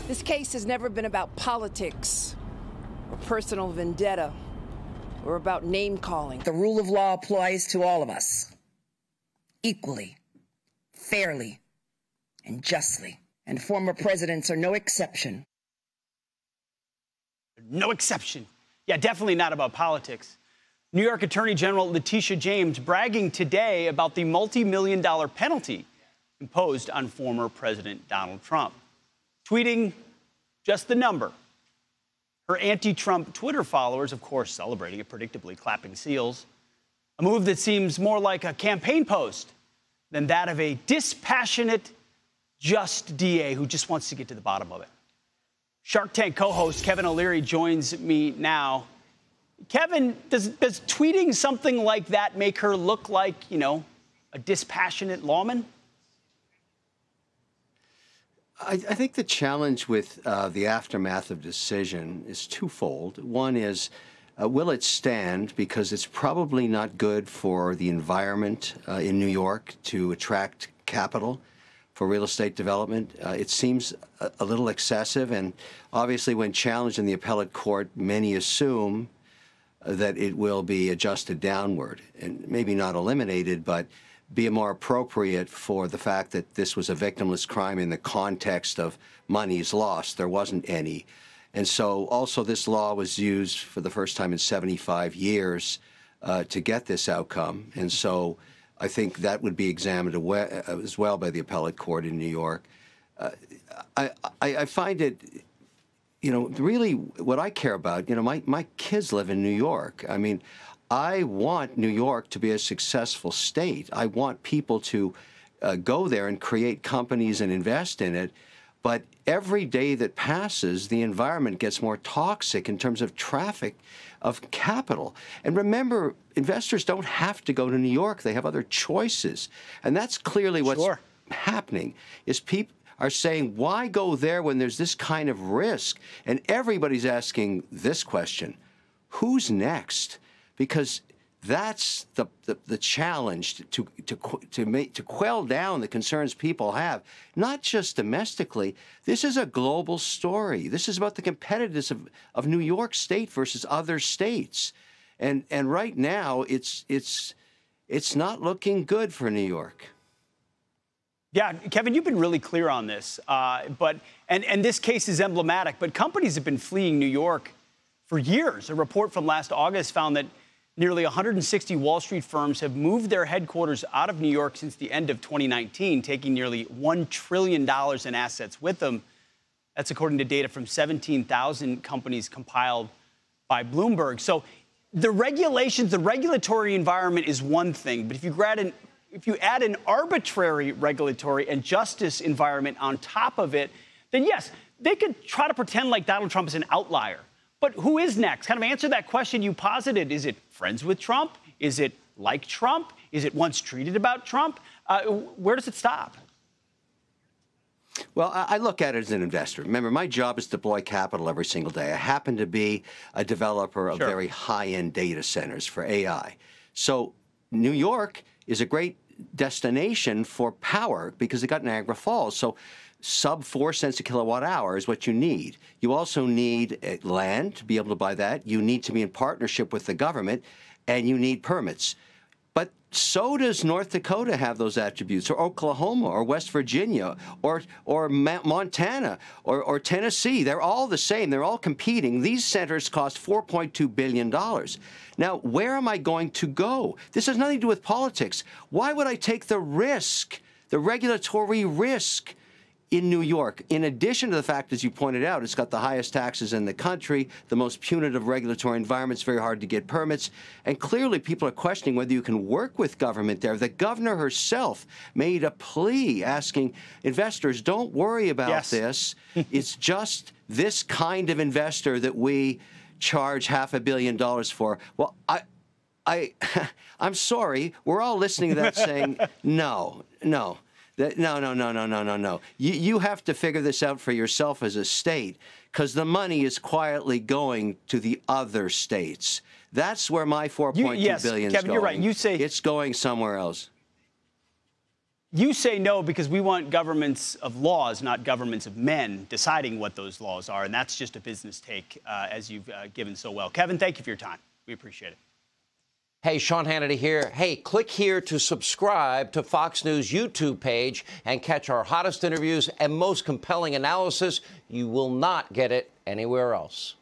This case has never been about politics or personal vendetta or about name-calling. The rule of law applies to all of us, equally, fairly, and justly. And former presidents are no exception. No exception. Yeah, definitely not about politics. New York Attorney General Letitia James bragging today about the multi-million-dollar penalty imposed on former President Donald Trump. Tweeting just the number. Her anti-Trump Twitter followers, of course, celebrating it, predictably clapping seals. A move that seems more like a campaign post than that of a dispassionate, just DA who just wants to get to the bottom of it. Shark Tank co-host Kevin O'Leary joins me now. Kevin, does tweeting something like that make her look like, you know, a dispassionate lawman? I think the challenge with the aftermath of decision is twofold. One is, will it stand? Because it's probably not good for the environment in New York to attract capital for real estate development. It seems a little excessive, and obviously when challenged in the appellate court, many assume that it will be adjusted downward, and maybe not eliminated, but be more appropriate for the fact that this was a victimless crime in the context of monies lost. There wasn't any. And so also this law was used for the first time in 75 years to get this outcome. And so I think that would be examined as well by the appellate court in New York. I find it, you know, really what I care about, you know, my kids live in New York. I mean, I want New York to be a successful state. I want people to go there and create companies and invest in it. But every day that passes, the environment gets more toxic in terms of traffic of capital. And remember, investors don't have to go to New York. They have other choices. And that's clearly what's happening, is people are saying, why go there when there's this kind of risk? And everybody's asking this question: who's next? Because that's the challenge to quell down the concerns people have, not just domestically. This is a global story. This is about the competitiveness of New York State versus other states, and right now it's not looking good for New York. Yeah, Kevin, you've been really clear on this, and this case is emblematic. But companies have been fleeing New York for years. A report from last August found that nearly 160 Wall Street firms have moved their headquarters out of New York since the end of 2019, taking nearly $1 trillion in assets with them. That's according to data from 17,000 companies compiled by Bloomberg. So the regulations, the regulatory environment is one thing, but if you add an arbitrary regulatory and justice environment on top of it, then yes, they could try to pretend like Donald Trump is an outlier. But who is next? Kind of answer that question you posited. Is it friends with Trump? Is it like Trump? Is it once treated about Trump? Where does it stop? Well, I look at it as an investor. Remember, my job is to deploy capital every single day. I happen to be a developer of very high-end data centers for AI. So New York is a great destination for power because they got Niagara Falls. So sub 4 cents a kilowatt hour is what you need. You also need land to be able to buy that. You need to be in partnership with the government, and you need permits. But so does North Dakota have those attributes, or Oklahoma, or West Virginia, or Montana, or Tennessee. They're all the same. They're all competing. These centers cost $4.2 billion. Now, where am I going to go? This has nothing to do with politics. Why would I take the risk, the regulatory risk, in New York, in addition to the fact, as you pointed out, it's got the highest taxes in the country, the most punitive regulatory environment, it's very hard to get permits, and clearly people are questioning whether you can work with government there. The governor herself made a plea asking investors, don't worry about this. It's just this kind of investor that we charge $500 million for. Well, I'm sorry, we're all listening to that saying, no. No. You have to figure this out for yourself as a state, because the money is quietly going to the other states. That's where my $4.2 billion is Kevin, going. you're right. You say it's going somewhere else. You say no because we want governments of laws, not governments of men, deciding what those laws are. And that's just a business take, as you've given so well. Kevin, thank you for your time. We appreciate it. Hey, Sean Hannity here. Hey, click here to subscribe to Fox News YouTube page and catch our hottest interviews and most compelling analysis. You will not get it anywhere else.